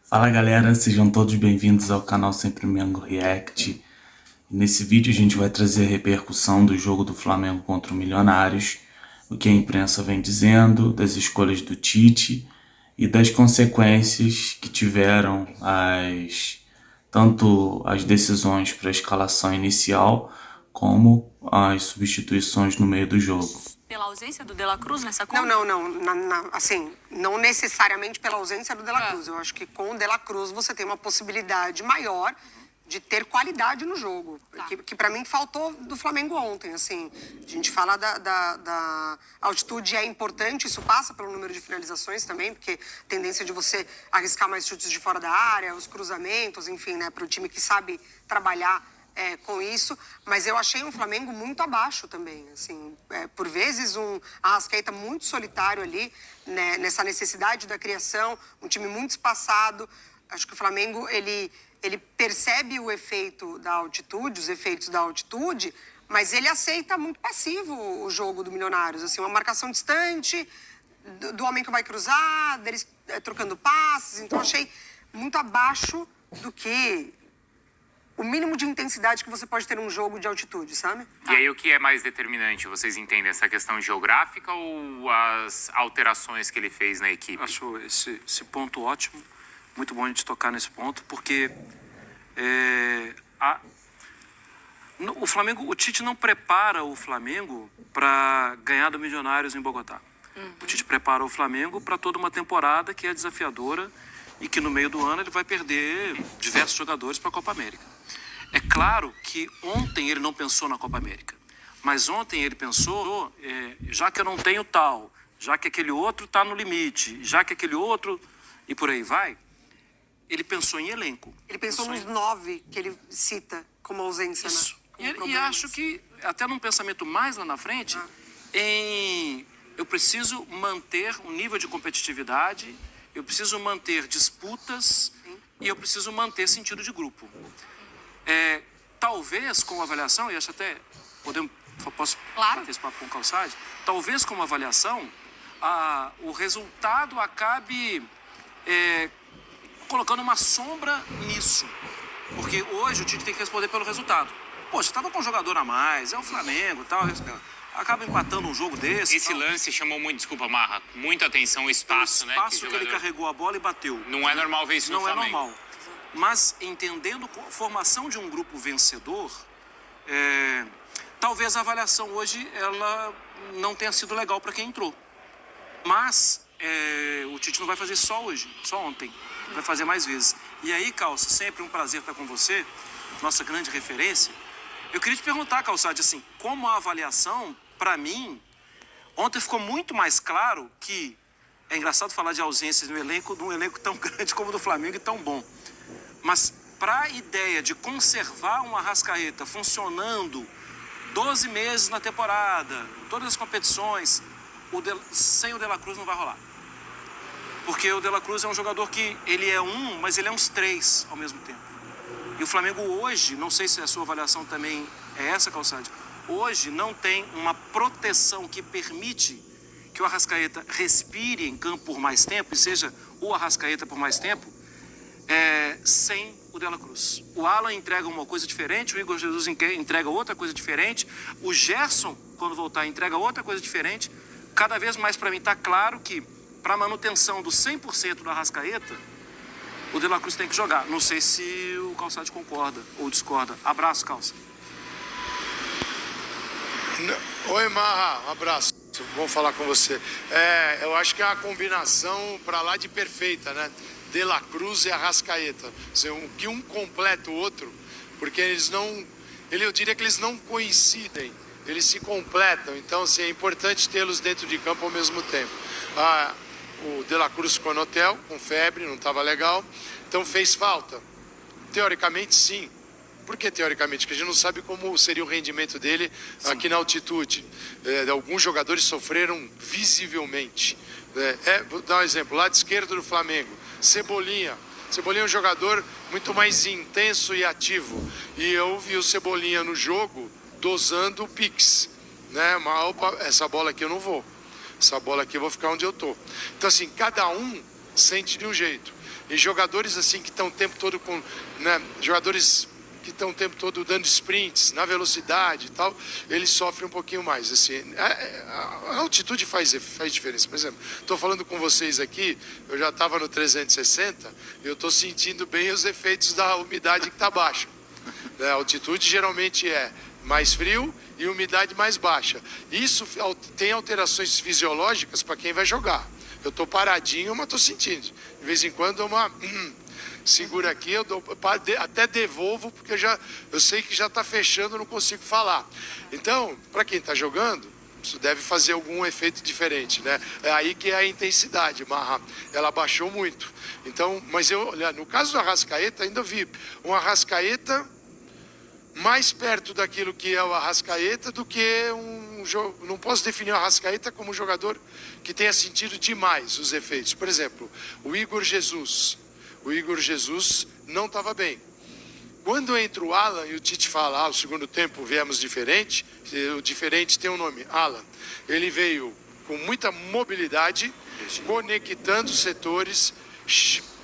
Fala galera, sejam todos bem-vindos ao canal Sempre Mengo React. Nesse vídeo a gente vai trazer a repercussão do jogo do Flamengo contra o Milionários, o que a imprensa vem dizendo, das escolhas do Tite e das consequências que tiveram tanto as decisões para a escalação inicial como as substituições no meio do jogo. Pela ausência do De La Cruz nessa conta? Não. Assim, não necessariamente pela ausência do De La Cruz. Eu acho que com o De La Cruz você tem uma possibilidade maior de ter qualidade no jogo. Que para mim faltou do Flamengo ontem, assim. A gente fala da altitude é importante, isso passa pelo número de finalizações também, porque a tendência de você arriscar mais chutes de fora da área, os cruzamentos, enfim, né, para o time que sabe trabalhar com isso, mas eu achei um Flamengo muito abaixo também, assim, por vezes um Arrascaeta muito solitário ali, né, nessa necessidade da criação, um time muito espaçado. Acho que o Flamengo, ele percebe o efeito da altitude, os efeitos da altitude, mas ele aceita muito passivo o jogo do Milionários, assim, uma marcação distante do homem que vai cruzar, deles trocando passes, então achei muito abaixo do que o mínimo de intensidade que você pode ter num jogo de altitude, sabe? E aí o que é mais determinante? Vocês entendem essa questão geográfica ou as alterações que ele fez na equipe? Acho esse ponto ótimo, muito bom a gente tocar nesse ponto, porque o Flamengo, o Tite não prepara o Flamengo para ganhar do Milionários em Bogotá. O Tite prepara o Flamengo para toda uma temporada que é desafiadora e que no meio do ano ele vai perder diversos jogadores para a Copa América. É claro que ontem ele não pensou na Copa América, mas ontem ele pensou, já que eu não tenho tal, já que aquele outro está no limite, já que aquele outro, e por aí vai, ele pensou em elenco. Ele pensou nos 9 que ele cita como ausência, Isso. né? E acho que, até num pensamento mais lá na frente, eu preciso manter um nível de competitividade, eu preciso manter disputas e eu preciso manter sentido de grupo. Talvez com avaliação, e acho até, posso bater esse papo com o Calçade, talvez com avaliação, o resultado acabe colocando uma sombra nisso. Porque hoje o Tite tem que responder pelo resultado. Poxa, estava com um jogador a mais, é o Flamengo e tal, acaba empatando um jogo desse. Esse lance chamou muito, desculpa, Marra, muita atenção, o espaço, né? O espaço que ele carregou a bola e bateu. Não é normal ver isso no Flamengo. Não é normal. Mas entendendo a formação de um grupo vencedor, talvez a avaliação hoje ela não tenha sido legal para quem entrou. Mas o Tite não vai fazer só hoje, só ontem. Vai fazer mais vezes. E aí, Calça, sempre um prazer estar com você, nossa grande referência. Eu queria te perguntar, Calçade, assim, como a avaliação, para mim, ontem ficou muito mais claro que é engraçado falar de ausências no elenco, de um elenco tão grande como o do Flamengo e tão bom. Mas para a ideia de conservar uma Arrascaeta funcionando 12 meses na temporada, todas as competições, sem o De La Cruz não vai rolar. Porque o De La Cruz é um jogador que ele é mas ele é uns 3 ao mesmo tempo. E o Flamengo hoje, não sei se a sua avaliação também é essa, Calçade, hoje não tem uma proteção que permite que o Arrascaeta respire em campo por mais tempo, e seja o Arrascaeta por mais tempo, sem o De La Cruz. O Alan entrega uma coisa diferente, o Igor Jesus entrega outra coisa diferente, o Gerson, quando voltar, entrega outra coisa diferente. Cada vez mais para mim está claro que para a manutenção do 100% do Arrascaeta, o De La Cruz tem que jogar. Não sei se o Calçade concorda ou discorda. Abraço, Calça. Oi, Marra, um abraço. Bom falar com você. Eu acho que é uma combinação para lá de perfeita, né? De La Cruz e Arrascaeta. Que um completa o outro, porque eu diria que eles não coincidem, eles se completam. Então, assim, é importante tê-los dentro de campo ao mesmo tempo. O De La Cruz ficou no hotel, com febre, não estava legal. Então fez falta? Teoricamente, sim. Por que teoricamente? Porque a gente não sabe como seria o rendimento dele aqui na altitude. Alguns jogadores sofreram visivelmente. Vou dar um exemplo. Lado esquerdo do Flamengo, Cebolinha. Cebolinha é um jogador muito mais intenso e ativo. E eu vi o Cebolinha no jogo dosando o Pix. Né? Essa bola aqui eu não vou. Essa bola aqui eu vou ficar onde eu tô. Então, assim, cada um sente de um jeito. E jogadores assim que estão o tempo todo com, né, jogadores que estão o tempo todo dando sprints na velocidade e tal, eles sofrem um pouquinho mais. Assim, a altitude faz diferença. Por exemplo, estou falando com vocês aqui, eu já estava no 360, eu estou sentindo bem os efeitos da umidade que está baixa. A altitude geralmente é mais frio e umidade mais baixa. Isso tem alterações fisiológicas para quem vai jogar. Eu estou paradinho, mas estou sentindo. De vez em quando é uma... segura aqui, eu até devolvo, porque eu sei que já está fechando, não consigo falar. Então, para quem está jogando, isso deve fazer algum efeito diferente, né? É aí que é a intensidade, Marra. Ela baixou muito. Então, mas olha, no caso do Arrascaeta, ainda vi um Arrascaeta mais perto daquilo que é o Arrascaeta do que um jogo. Não posso definir o Arrascaeta como um jogador que tenha sentido demais os efeitos. Por exemplo, o Igor Jesus. O Igor Jesus não estava bem. Quando entra o Alan e o Tite fala, o segundo tempo viemos diferente, o diferente tem um nome, Alan. Ele veio com muita mobilidade, conectando os setores,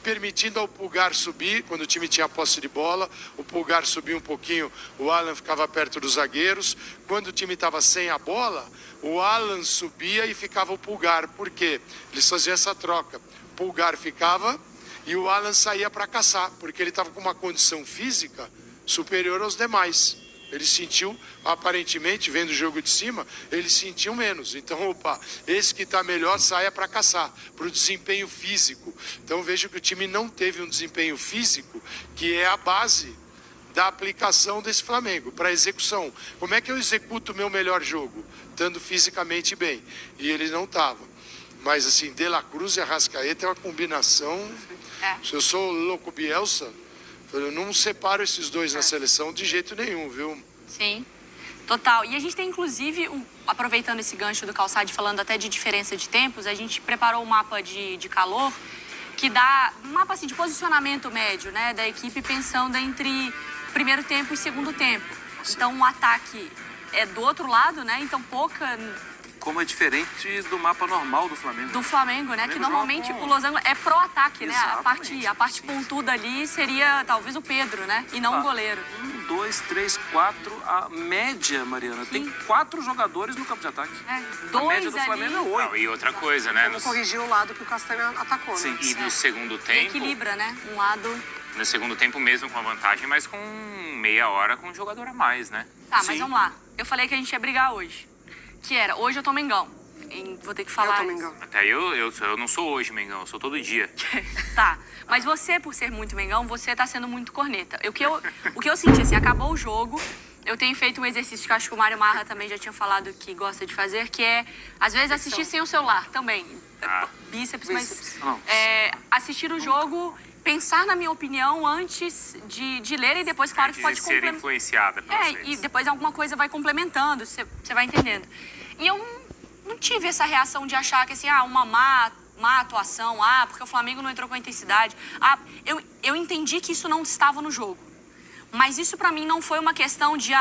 permitindo ao Pulgar subir, quando o time tinha posse de bola, o Pulgar subia um pouquinho, o Alan ficava perto dos zagueiros. Quando o time estava sem a bola, o Alan subia e ficava o Pulgar. Por quê? Eles faziam essa troca. O Pulgar ficava e o Alan saía para caçar, porque ele estava com uma condição física superior aos demais. Ele sentiu, aparentemente, vendo o jogo de cima, ele sentiu menos. Então, opa, esse que está melhor saia para caçar, para o desempenho físico. Então, vejo que o time não teve um desempenho físico, que é a base da aplicação desse Flamengo, para execução. Como é que eu executo o meu melhor jogo? Estando fisicamente bem. E ele não estava. Mas, assim, De La Cruz e Arrascaeta é uma combinação... Se eu sou louco Bielsa, eu não separo esses dois na seleção de jeito nenhum, viu? Sim, total. E a gente tem, inclusive, aproveitando esse gancho do Calçade, falando até de diferença de tempos, a gente preparou um mapa de calor que dá um mapa assim, de posicionamento médio, né, da equipe, pensando entre primeiro tempo e segundo tempo. Então, o ataque é do outro lado, né? Então, pouca... Como é diferente do mapa normal do Flamengo. Do Flamengo, né? Que normalmente o losango é pro-ataque, né? A parte pontuda ali seria talvez o Pedro, né? E não o goleiro. 1, 2, 3, 4. A média, Mariana, tem 4 jogadores no campo de ataque. Dois a média do Flamengo ali. é 8. E outra coisa, né? Vamos corrigir o lado que o Castanho atacou, Sim. né? E no segundo tempo... Equilibra, né? Um lado... No segundo tempo mesmo com a vantagem, mas com meia hora com um jogador a mais, né? Tá, mas vamos lá. Eu falei que a gente ia brigar hoje. Que era, hoje eu tô Mengão. Vou ter que falar. Eu tô Mengão. Até eu não sou hoje Mengão, eu sou todo dia. Tá, mas você, por ser muito Mengão, você tá sendo muito corneta. O que eu senti, assim, acabou o jogo, eu tenho feito um exercício que eu acho que o Mário Marra também já tinha falado que gosta de fazer, que é, às vezes, assistir sem o celular também. Bíceps, mas... assistir o jogo... Pensar na minha opinião antes de ler e depois, claro, que pode ser influenciada pelas redes. E depois alguma coisa vai complementando, você vai entendendo. E eu não tive essa reação de achar que, assim, uma má atuação, porque o Flamengo não entrou com a intensidade. Eu entendi que isso não estava no jogo. Mas isso pra mim não foi uma questão de,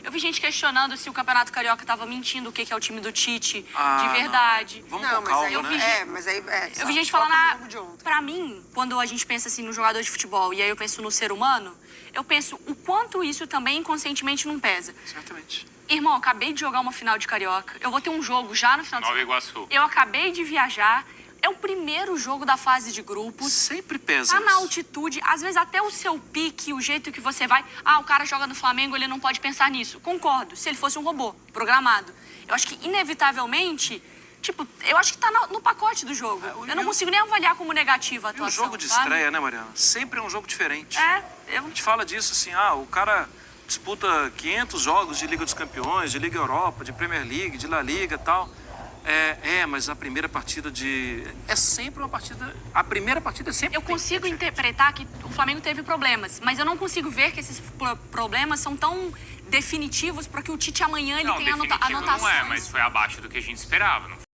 eu vi gente questionando se o Campeonato Carioca estava mentindo o que é o time do Tite de verdade. Vamos com calma, eu vi né? eu vi gente falando, pra mim, quando a gente pensa assim no jogador de futebol, e aí eu penso no ser humano, eu penso o quanto isso também inconscientemente não pesa. Certamente. Irmão, eu acabei de jogar uma final de Carioca, eu vou ter um jogo já no final de Nova semana. Iguaçu. Eu acabei de viajar. É o primeiro jogo da fase de grupos. Sempre pesa. Tá na altitude, às vezes até o seu pique, o jeito que você vai... o cara joga no Flamengo, ele não pode pensar nisso. Concordo, se ele fosse um robô programado. Eu acho que, inevitavelmente, eu acho que tá no pacote do jogo. Eu não consigo nem avaliar como negativa a atuação. E o jogo de estreia, né, Mariana? Sempre é um jogo diferente. A gente fala disso assim, o cara disputa 500 jogos de Liga dos Campeões, de Liga Europa, de Premier League, de La Liga e tal... mas a primeira partida é sempre uma partida... A primeira partida é sempre... Eu consigo interpretar que o Flamengo teve problemas, mas eu não consigo ver que esses problemas são tão definitivos para que o Tite amanhã ele tenha anotações. Não é, mas foi abaixo do que a gente esperava, não